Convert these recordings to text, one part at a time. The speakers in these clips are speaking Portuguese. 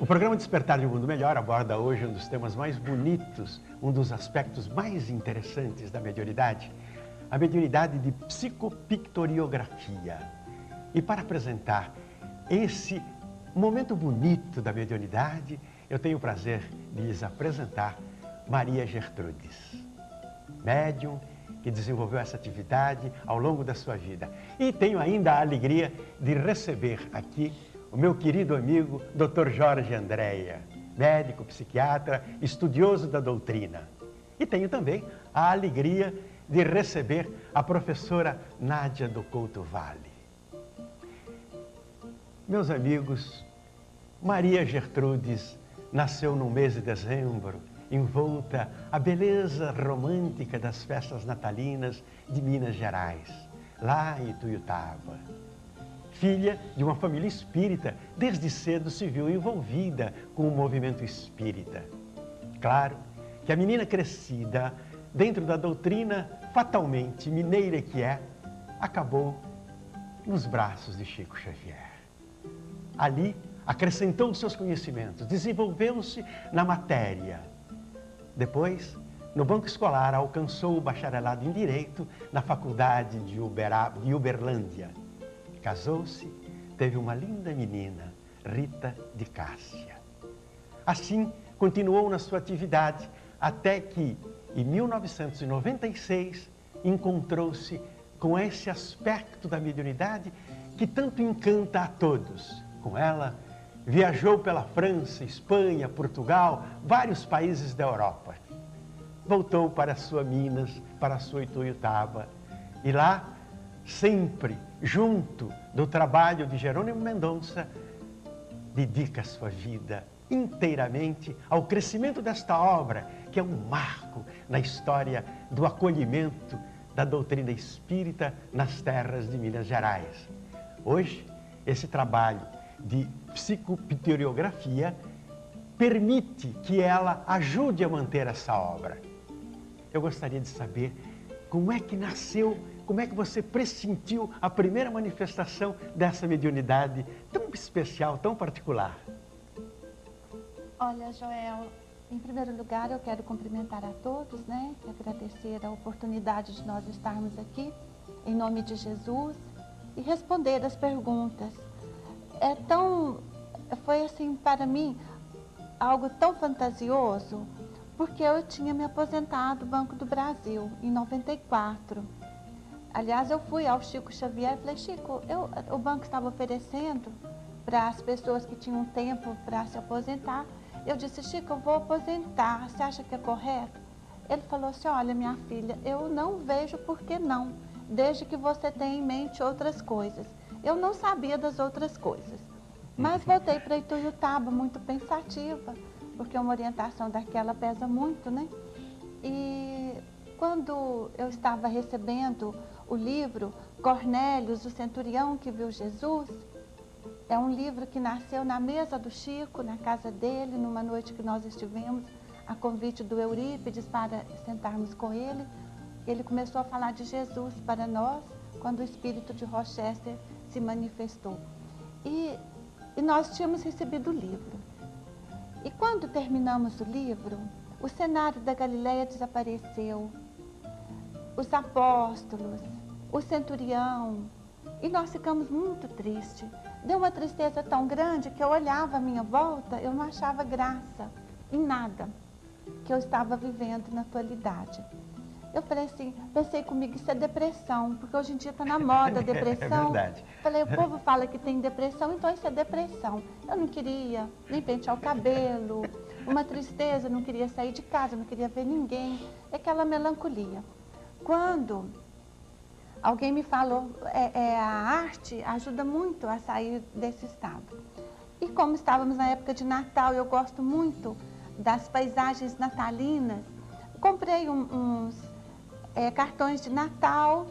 programa Despertar de um Mundo Melhor aborda hoje um dos temas mais bonitos, um dos aspectos mais interessantes da mediunidade, a mediunidade de psicopictoriografia. E para apresentar esse momento bonito da mediunidade, eu tenho o prazer de lhes apresentar Maria Gertrudes, médium que desenvolveu essa atividade ao longo da sua vida. E tenho ainda a alegria de receber aqui o meu querido amigo Dr. Jorge Andréa, médico, psiquiatra, estudioso da doutrina. E tenho também a alegria de receber a professora Nádia do Couto Vale. Meus amigos, Maria Gertrudes nasceu no mês de dezembro, envolta a beleza romântica das festas natalinas de Minas Gerais, lá em Ituiutaba. Filha de uma família espírita, desde cedo se viu envolvida com o movimento espírita. Claro que a menina crescida dentro da doutrina, fatalmente mineira que é, acabou nos braços de Chico Xavier. Ali, acrescentou seus conhecimentos, desenvolveu-se na matéria. Depois, no banco escolar, alcançou o bacharelado em Direito na Faculdade de Uberlândia. Casou-se, teve uma linda menina, Rita de Cássia. Assim, continuou na sua atividade até que, em 1996, encontrou-se com esse aspecto da mediunidade que tanto encanta a todos. Com ela, viajou pela França, Espanha, Portugal, vários países da Europa. Voltou para sua Minas, para a sua Ituiutaba, e lá, sempre junto do trabalho de Jerônimo Mendonça, dedica sua vida inteiramente ao crescimento desta obra, que é um marco na história do acolhimento da doutrina espírita nas terras de Minas Gerais. Hoje, esse trabalho de psicopictoriografia permite que ela ajude a manter essa obra. Eu gostaria de saber como é que nasceu, como é que você pressentiu a primeira manifestação dessa mediunidade tão especial, tão particular? Olha, Joel, em primeiro lugar eu quero cumprimentar a todos, né? Agradecer a oportunidade de nós estarmos aqui, em nome de Jesus, e responder as perguntas. Foi assim, para mim, algo tão fantasioso, porque eu tinha me aposentado do Banco do Brasil em 94. Aliás, eu fui ao Chico Xavier e falei, Chico, o banco estava oferecendo para as pessoas que tinham tempo para se aposentar. Eu disse, Chico, eu vou aposentar, você acha que é correto? Ele falou assim, olha, minha filha, eu não vejo por que não, desde que você tenha em mente outras coisas. Eu não sabia das outras coisas, mas voltei para Ituiutaba muito pensativa, porque uma orientação daquela pesa muito, né? E quando eu estava recebendo o livro Cornélios, o Centurião que Viu Jesus, é um livro que nasceu na mesa do Chico, na casa dele, numa noite que nós estivemos, a convite do Eurípides para sentarmos com ele. Ele começou a falar de Jesus para nós, quando o espírito de Rochester se manifestou. E nós tínhamos recebido o livro. E quando terminamos o livro, o cenário da Galileia desapareceu, os apóstolos, o centurião, e nós ficamos muito tristes. Deu uma tristeza tão grande que eu olhava à minha volta, eu não achava graça em nada que eu estava vivendo na atualidade. Eu falei assim, pensei comigo, isso é depressão, porque hoje em dia está na moda a depressão. É verdade. Falei, o povo fala que tem depressão, então isso é depressão. Eu não queria nem pentear o cabelo, uma tristeza, não queria sair de casa, não queria ver ninguém, aquela melancolia. Quando alguém me falou, a arte ajuda muito a sair desse estado. E como estávamos na época de Natal, eu gosto muito das paisagens natalinas, comprei uns cartões de Natal,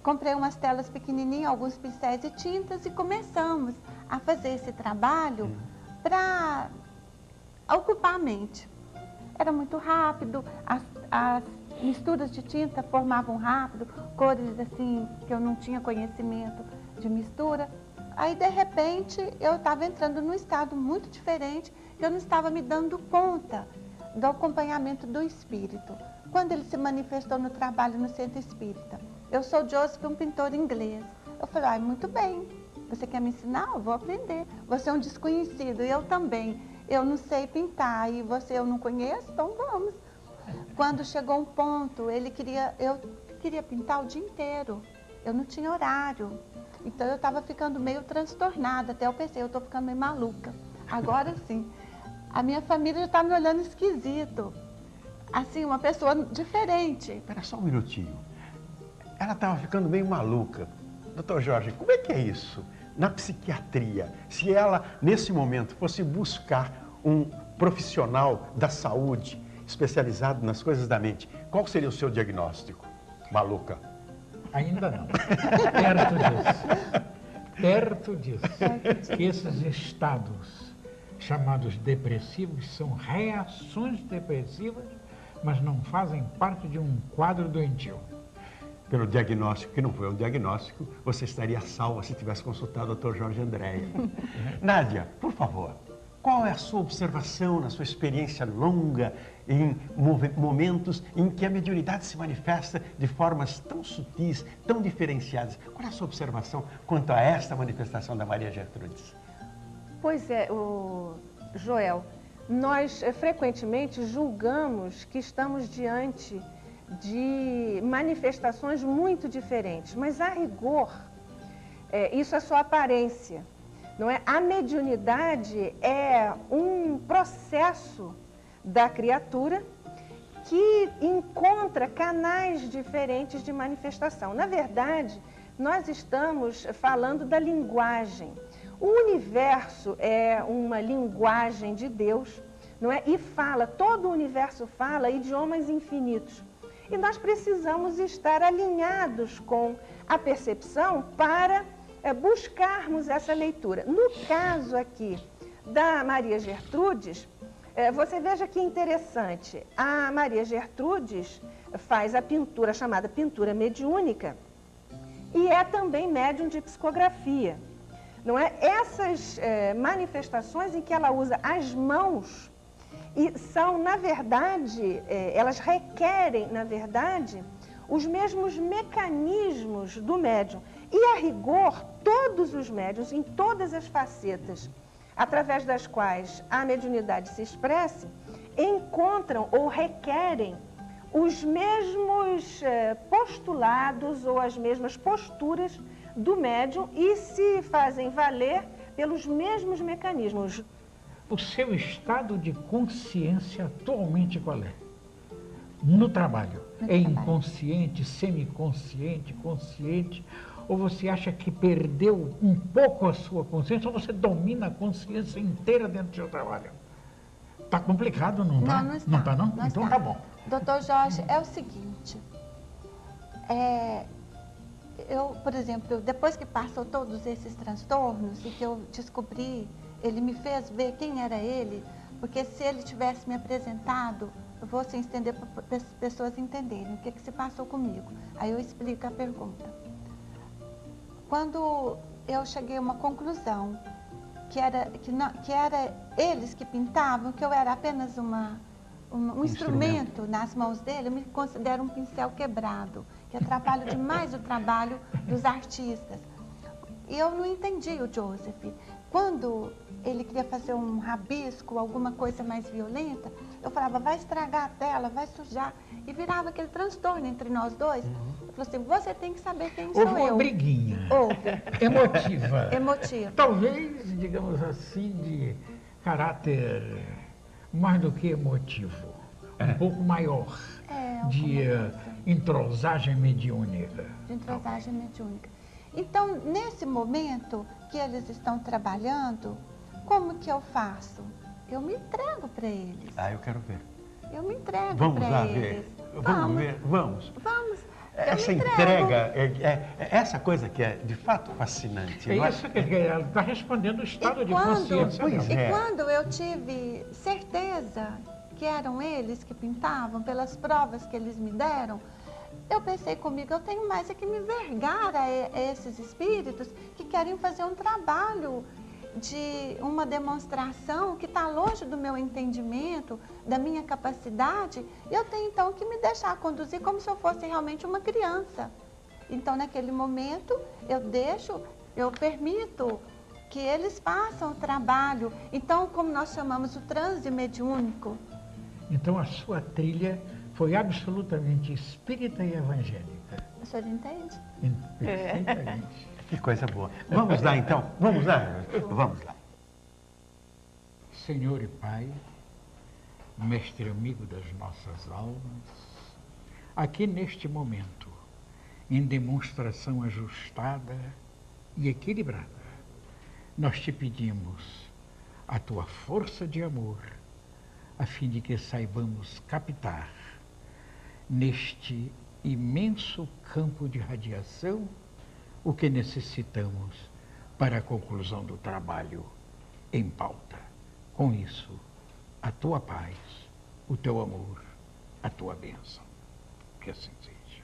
comprei umas telas pequenininhas, alguns pincéis e tintas e começamos a fazer esse trabalho para ocupar a mente. Era muito rápido, as misturas de tinta formavam rápido, cores assim que eu não tinha conhecimento de mistura. Aí, de repente, eu estava entrando num estado muito diferente, que eu não estava me dando conta do acompanhamento do espírito. Quando ele se manifestou no trabalho no centro espírita, eu sou Joseph, um pintor inglês. Eu falei, ai, muito bem, você quer me ensinar? Eu vou aprender. Você é um desconhecido, eu também. Eu não sei pintar e você eu não conheço, então vamos. Quando chegou um ponto, eu queria pintar o dia inteiro. Eu não tinha horário. Então eu estava ficando meio transtornada. Até eu pensei, eu estou ficando meio maluca. Agora sim. A minha família já está me olhando esquisito. Assim, uma pessoa diferente. Espera só um minutinho. Ela estava ficando meio maluca. Doutor Jorge, como é que é isso? Na psiquiatria, se ela, nesse momento, fosse buscar um profissional da saúde especializado nas coisas da mente, qual seria o seu diagnóstico? Maluca. Ainda não. Perto disso. Perto disso. Esses estados chamados depressivos são reações depressivas, mas não fazem parte de um quadro doentio. Pelo diagnóstico, que não foi um diagnóstico, você estaria salva se tivesse consultado o Dr. Jorge Andréia. Nádia, por favor, qual é a sua observação na sua experiência longa, em momentos em que a mediunidade se manifesta de formas tão sutis, tão diferenciadas? Qual é a sua observação quanto a esta manifestação da Maria Gertrudes? Pois é, Joel, nós frequentemente julgamos que estamos diante de manifestações muito diferentes, mas a rigor, isso é só aparência, não é? A mediunidade é um processo da criatura que encontra canais diferentes de manifestação. Na verdade, nós estamos falando da linguagem. O universo é uma linguagem de Deus, não é? E todo o universo fala idiomas infinitos. E nós precisamos estar alinhados com a percepção para buscarmos essa leitura. No caso aqui da Maria Gertrudes, você veja que interessante. A Maria Gertrudes faz a pintura chamada pintura mediúnica e é também médium de psicografia. Não é? Essas manifestações em que ela usa as mãos e são, na verdade, elas requerem, na verdade, os mesmos mecanismos do médium. E, a rigor, todos os médiuns, em todas as facetas, através das quais a mediunidade se expressa, encontram ou requerem os mesmos postulados ou as mesmas posturas do médium e se fazem valer pelos mesmos mecanismos. O seu estado de consciência atualmente qual é? No trabalho. É inconsciente, semiconsciente, consciente? Ou você acha que perdeu um pouco a sua consciência ou você domina a consciência inteira dentro do seu trabalho? Está complicado, não está? Não está. Não está, não? Não Então está. tá bom. Doutor Jorge, é o seguinte, eu, por exemplo, depois que passou todos esses transtornos e que eu descobri, ele me fez ver quem era ele, porque se ele tivesse me apresentado, eu vou assim estender para as pessoas entenderem o que se passou comigo. Aí eu explico a pergunta. Quando eu cheguei a uma conclusão, que era eles que pintavam, que eu era apenas um instrumento nas mãos dele, eu me considero um pincel quebrado, que atrapalha demais o trabalho dos artistas. E eu não entendi o Joseph. Quando ele queria fazer um rabisco, alguma coisa mais violenta, eu falava, vai estragar a tela, vai sujar. E virava aquele transtorno entre nós dois. Eu falei assim, você tem que saber quem sou eu. Houve uma briguinha. Houve. Emotiva. Emotiva. Talvez, digamos assim, de caráter mais do que emotivo. Um pouco maior. De entrosagem mediúnica. De entrosagem mediúnica. Então, nesse momento que eles estão trabalhando, como que eu faço? Eu me entrego para eles. Ah, eu quero ver. Eu me entrego Vamos para lá eles. ver. Vamos ver, vamos. Vamos. Essa entrega, essa coisa que é de fato fascinante. É isso que ela está respondendo o estado de consciência. E quando eu tive certeza que eram eles que pintavam, pelas provas que eles me deram, eu pensei comigo, eu tenho mais é que me vergar a esses espíritos que querem fazer um trabalho de uma demonstração que está longe do meu entendimento, da minha capacidade. Eu tenho então que me deixar conduzir como se eu fosse realmente uma criança. Então, naquele momento, eu permito que eles façam o trabalho. Então, como nós chamamos o transe mediúnico. Então, a sua trilha foi absolutamente espírita e evangélica. O senhor entende? Perfeitamente. Que coisa boa. Vamos lá, então? Vamos lá? Vamos lá. Senhor e Pai, mestre amigo das nossas almas, aqui neste momento, em demonstração ajustada e equilibrada, nós te pedimos a tua força de amor, a fim de que saibamos captar neste imenso campo de radiação o que necessitamos para a conclusão do trabalho em pauta. Com isso, a tua paz, o teu amor, a tua bênção. Que assim seja.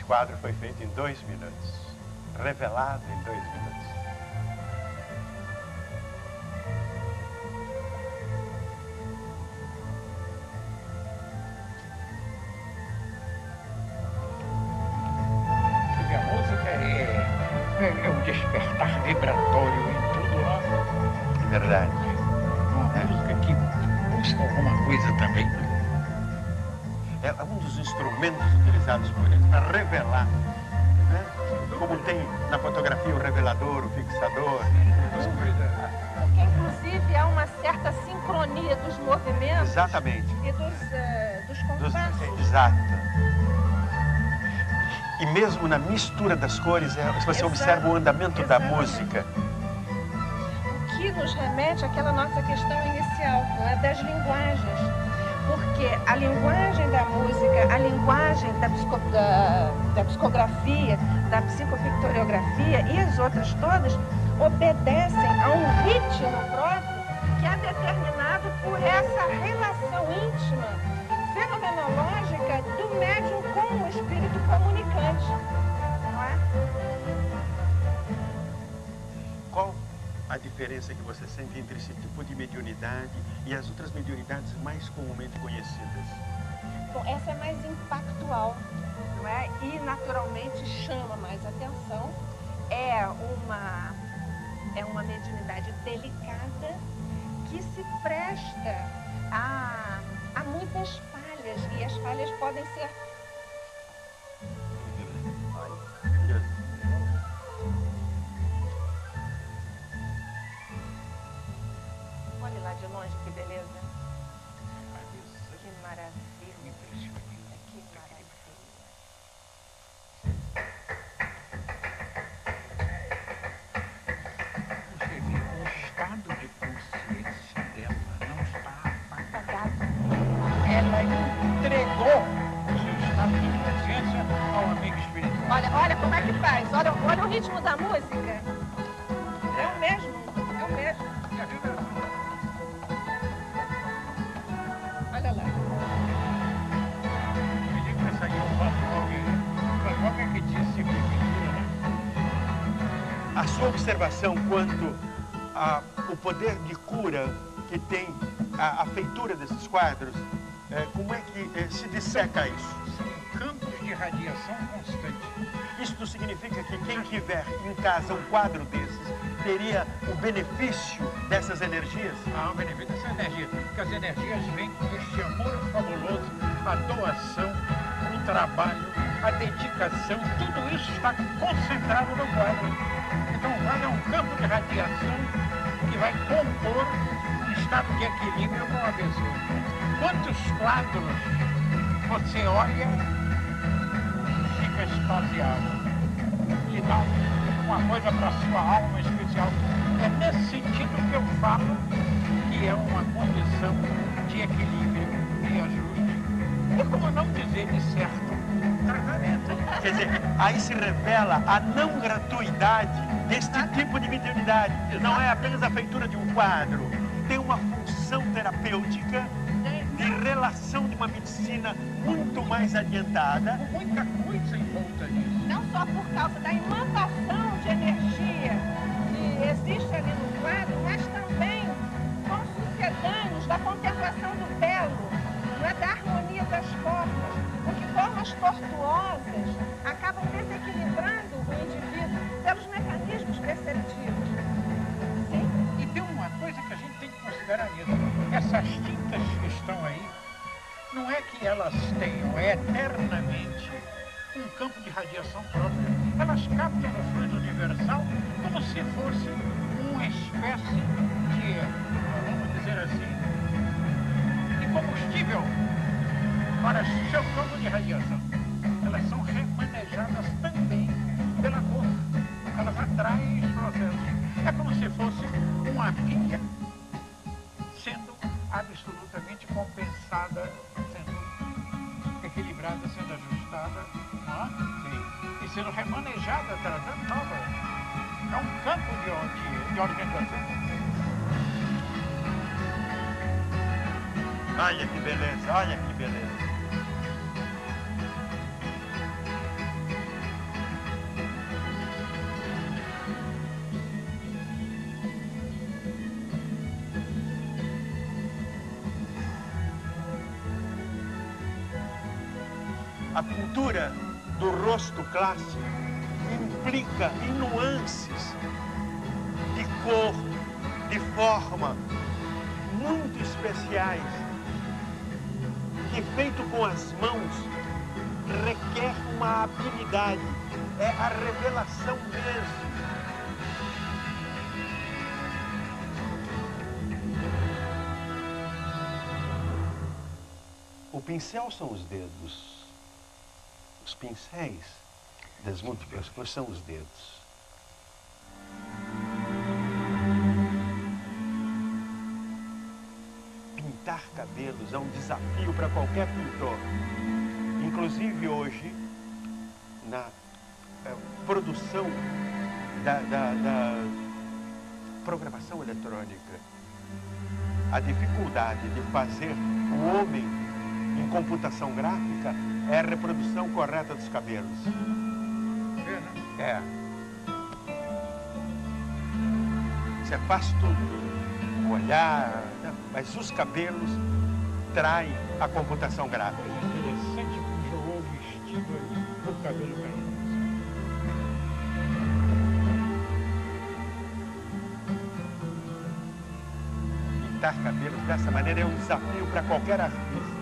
quadro foi feito em 2 minutos, revelado em 2 minutos. Porque a música é um despertar vibratório em tudo, ó. É verdade. Uma música que busca alguma coisa também. É um dos instrumentos utilizados por eles para revelar, né? Como tem na fotografia o revelador, o fixador. Porque, inclusive, há uma certa sincronia dos movimentos Exatamente. e dos compassos. Exato. E mesmo na mistura das cores, se você observa o andamento da música. O que nos remete àquela nossa questão inicial, não é? Das linguagens. Porque a linguagem da música, a linguagem da psicografia, da psicopictoriografia e as outras todas obedecem a um ritmo próprio que é determinado por essa relação íntima, fenomenológica do médium com o espírito comunicante, não é? Qual a diferença que você sente entre esse tipo de mediunidade e as outras mediunidades mais comumente conhecidas? Bom, essa é mais impactual, não é? E naturalmente chama mais atenção. É uma mediunidade delicada que se presta a muitas falhas, e as falhas podem ser... Olha lá de longe que beleza. Que maravilha. Que maravilha. Você vê, o estado de consciência dela não está apagado. Ela entregou o seu estado de consciência ao amigo espiritual. Olha como é que faz. Olha o ritmo da música. É o mesmo. Olha lá. Ele vai sair o Van Gogh que disse que pintura, né? A sua observação quanto ao poder de cura que tem a feitura desses quadros, como é que se disseca isso? São campos de radiação constante. Isto significa que quem tiver em casa um quadro desses teria o benefício dessas energias? Há um benefício dessa energia, porque as energias vêm com este amor fabuloso, a doação, o trabalho, a dedicação, tudo isso está concentrado no quadro. Então o quadro é um campo de radiação que vai compor um estado de equilíbrio com a pessoa. Quantos quadros você olha, fica extasiado, lhe dá uma coisa para a sua alma especial. É nesse sentido que eu falo que é uma condição de equilíbrio e ajuste. E como não dizer de certo tratamento. Quer dizer, aí se revela a não gratuidade deste tipo de mediunidade. Não é apenas a feitura de um quadro, tem uma função terapêutica de relação de uma medicina muito mais adiantada. Muita coisa em volta disso. Não só por causa da imantação de energia que existe ali no quadro, mas também com sucedâneos da contemplação do belo, não é? Da harmonia das formas, porque formas tortuosas acabam desequilibrando o indivíduo pelos mecanismos perceptivos. Sim? E tem uma coisa que a gente tem que considerar nisso. Essas tintas que estão aí, não é que elas tenham eternamente um campo de radiação próprio. Elas captam no fluido universal como se fosse uma espécie de, vamos dizer assim, de combustível para seu campo de radiação. Elas são remanejadas também pela cor. Elas atraem os processos. É como se fosse uma pilha sendo absolutamente compensada, sendo equilibrada, sendo ajustada, não é? Sim. E sendo remanejada, trazendo nova. É um campo de organização. Olha que beleza, olha que beleza. A pintura do rosto clássico implica em nuances de cor, de forma muito especiais, que feito com as mãos requer uma habilidade, é a revelação mesmo. O pincel são os dedos. Os pincéis das múltiplas cores são os dedos. Pintar cabelos é um desafio para qualquer pintor. Inclusive hoje, na produção da programação eletrônica, a dificuldade de fazer o homem em computação gráfica é a reprodução correta dos cabelos. É. Você faz tudo, o olhar, mas os cabelos traem a computação gráfica. É interessante que o João vestido ali, com o cabelo caindo. Pintar cabelos dessa maneira é um desafio para qualquer artista.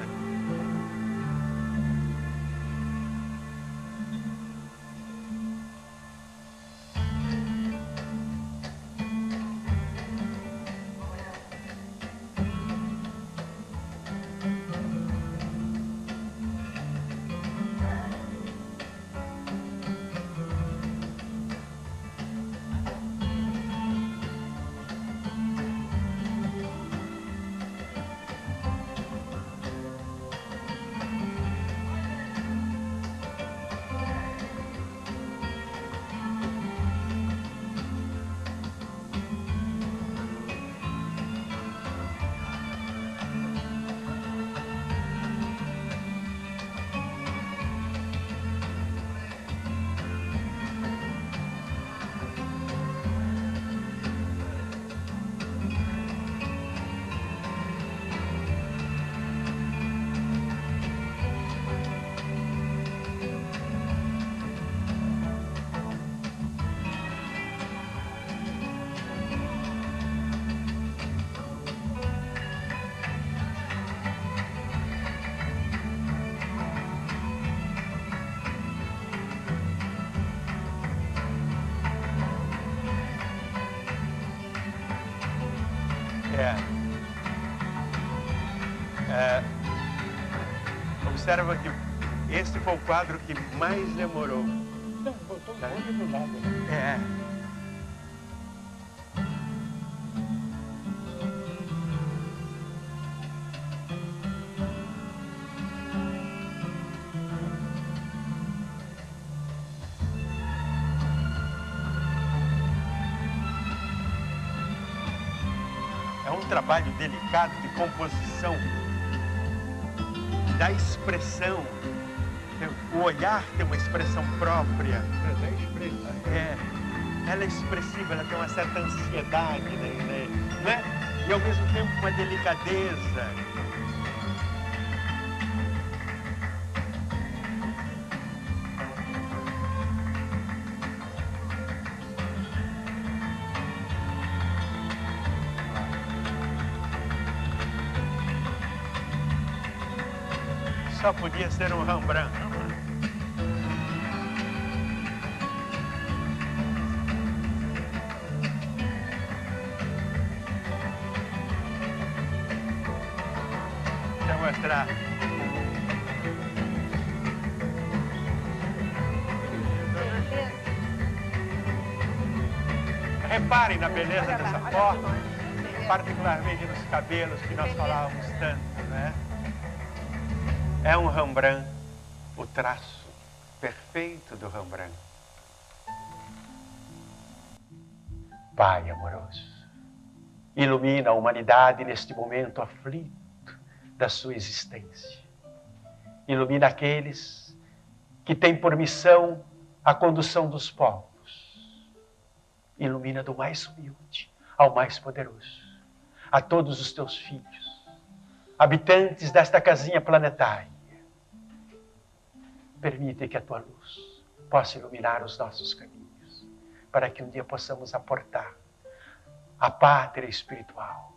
Observa que esse foi o quadro que mais demorou. Não, botou o olho do lado. Né? É um trabalho delicado de composição, da expressão. O olhar tem uma expressão própria. Ela é expressiva, ela tem uma certa ansiedade, né? Não é? E ao mesmo tempo uma delicadeza. Só podia ser um Rembrandt. Deixa eu mostrar. Reparem na beleza dessa forma, particularmente nos cabelos que nós falávamos tanto, né? É um Rembrandt, o traço perfeito do Rembrandt. Pai amoroso, ilumina a humanidade neste momento aflito da sua existência. Ilumina aqueles que têm por missão a condução dos povos. Ilumina do mais humilde ao mais poderoso, a todos os teus filhos, habitantes desta casinha planetária. permite que a tua luz possa iluminar os nossos caminhos, para que um dia possamos aportar a pátria espiritual,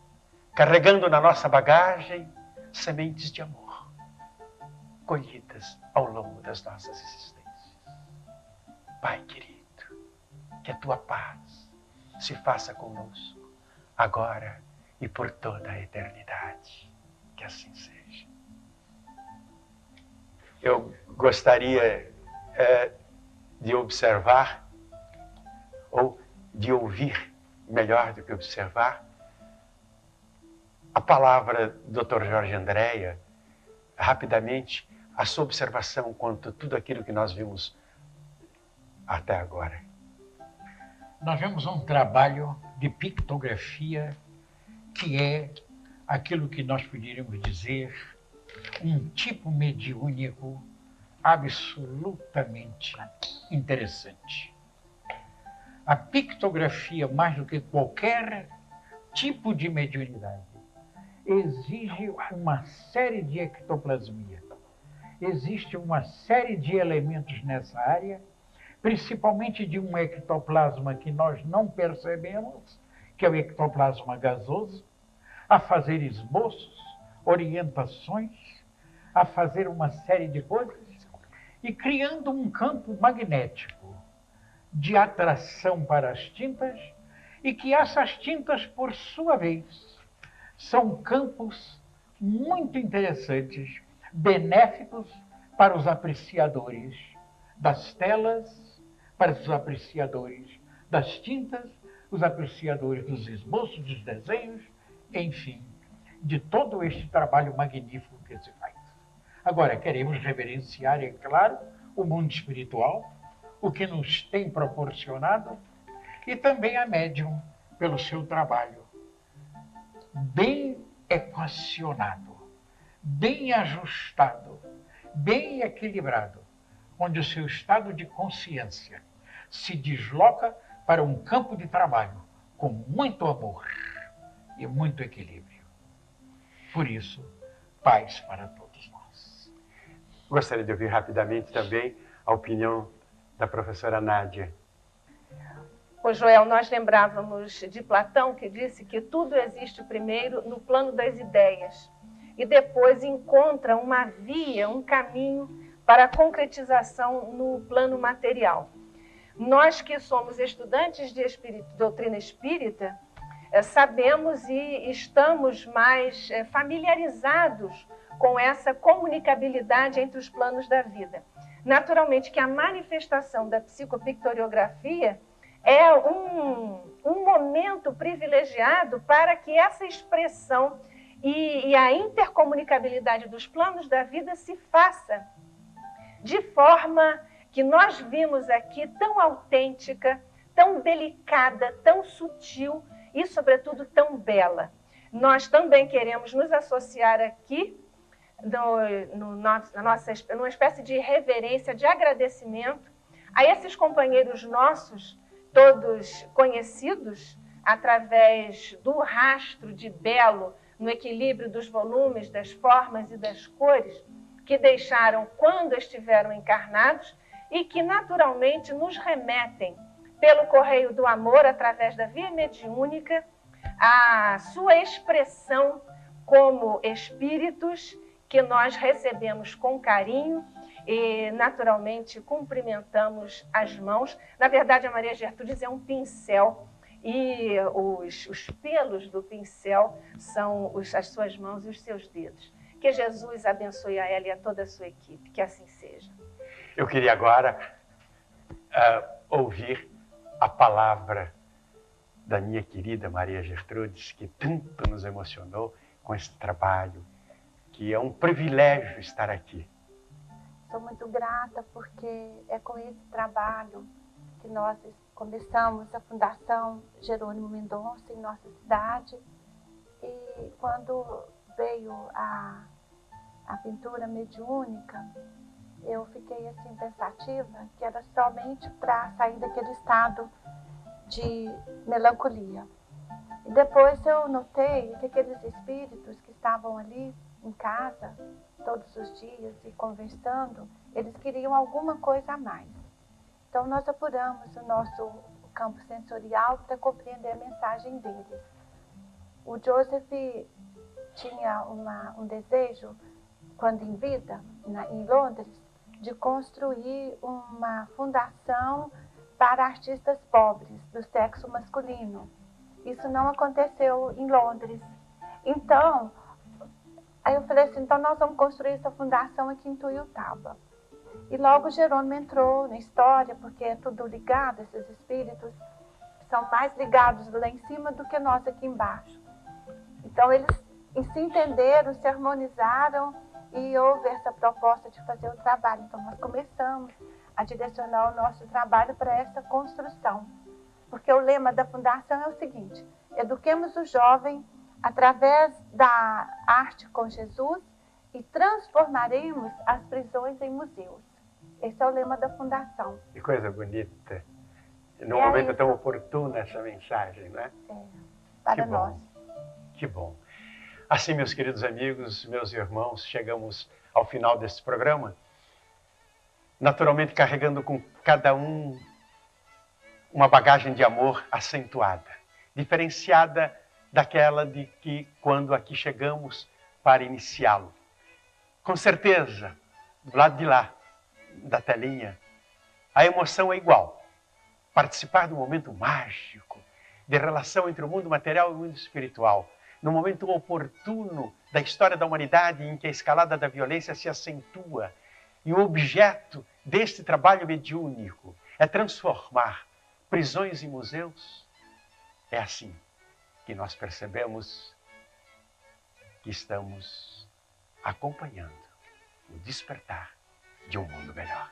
carregando na nossa bagagem sementes de amor, colhidas ao longo das nossas existências. Pai querido, que a tua paz se faça conosco, agora e por toda a eternidade. Que assim seja. Eu gostaria de observar, ou de ouvir, melhor do que observar, a palavra do Dr. Jorge Andréa, rapidamente, a sua observação quanto a tudo aquilo que nós vimos até agora. Nós vemos um trabalho de pictografia que é aquilo que nós poderíamos dizer um tipo mediúnico absolutamente interessante. A pictografia, mais do que qualquer tipo de mediunidade, exige uma série de ectoplasmia. Existe uma série de elementos nessa área, principalmente de um ectoplasma que nós não percebemos, que é o ectoplasma gasoso, a fazer esboços, orientações, a fazer uma série de coisas e criando um campo magnético de atração para as tintas e que essas tintas, por sua vez, são campos muito interessantes, benéficos para os apreciadores das telas, para os apreciadores das tintas, os apreciadores dos esboços, dos desenhos, enfim, de todo este trabalho magnífico que se faz. Agora, queremos reverenciar, é claro, o mundo espiritual, o que nos tem proporcionado, e também a médium pelo seu trabalho bem equacionado, bem ajustado, bem equilibrado, onde o seu estado de consciência se desloca para um campo de trabalho com muito amor e muito equilíbrio. Por isso, paz para todos nós. Gostaria de ouvir rapidamente também a opinião da professora Nádia. Ô Joel, nós lembrávamos de Platão, que disse que tudo existe primeiro no plano das ideias e depois encontra uma via, um caminho para a concretização no plano material. Nós que somos estudantes de doutrina espírita, sabemos e estamos mais familiarizados com essa comunicabilidade entre os planos da vida. Naturalmente que a manifestação da psicopictoriografia é um momento privilegiado para que essa expressão e a intercomunicabilidade dos planos da vida se faça de forma que nós vimos aqui tão autêntica, tão delicada, tão sutil e, sobretudo, tão bela. Nós também queremos nos associar aqui numa espécie de reverência, de agradecimento a esses companheiros nossos, todos conhecidos através do rastro de belo no equilíbrio dos volumes, das formas e das cores, que deixaram quando estiveram encarnados e que naturalmente nos remetem pelo correio do amor, através da via mediúnica, a sua expressão como espíritos que nós recebemos com carinho e naturalmente cumprimentamos as mãos. Na verdade, a Maria Gertrudes é um pincel e os pelos do pincel são as suas mãos e os seus dedos. Que Jesus abençoe a ela e a toda a sua equipe, que assim seja. Eu queria agora ouvir a palavra da minha querida Maria Gertrudes, que tanto nos emocionou com esse trabalho, que é um privilégio estar aqui. Sou muito grata porque é com esse trabalho que nós começamos a Fundação Jerônimo Mendonça em nossa cidade. E quando veio a pintura mediúnica, eu fiquei assim pensativa que era somente para sair daquele estado de melancolia. E depois eu notei que aqueles espíritos que estavam ali em casa todos os dias e conversando, Eles queriam alguma coisa a mais. Então, nós apuramos o nosso campo sensorial para compreender a mensagem deles. O Joseph tinha um desejo, quando em vida, em Londres, de construir uma fundação para artistas pobres, do sexo masculino. Isso não aconteceu em Londres. Então, aí eu falei assim, então nós vamos construir essa fundação aqui em Tuiutaba. E logo Jerônimo entrou na história, porque é tudo ligado, esses espíritos são mais ligados lá em cima do que nós aqui embaixo. Então eles se entenderam, se harmonizaram e houve essa proposta de fazer o trabalho. Então nós começamos a direcionar o nosso trabalho para essa construção. Porque o lema da fundação é o seguinte: eduquemos o jovem através da arte com Jesus e transformaremos as prisões em museus. Esse é o lema da fundação. Que coisa bonita. Num momento tão oportuno essa mensagem, não é? É, para nós. Que bom. Assim, meus queridos amigos, meus irmãos, chegamos ao final desse programa, naturalmente carregando com cada um uma bagagem de amor acentuada, diferenciada daquela de que quando aqui chegamos para iniciá-lo. Com certeza, do lado de lá, da telinha, a emoção é igual. Participar do momento mágico, de relação entre o mundo material e o mundo espiritual, no momento oportuno da história da humanidade em que a escalada da violência se acentua e o objeto deste trabalho mediúnico é transformar prisões em museus. É assim que nós percebemos que estamos acompanhando o despertar de um mundo melhor.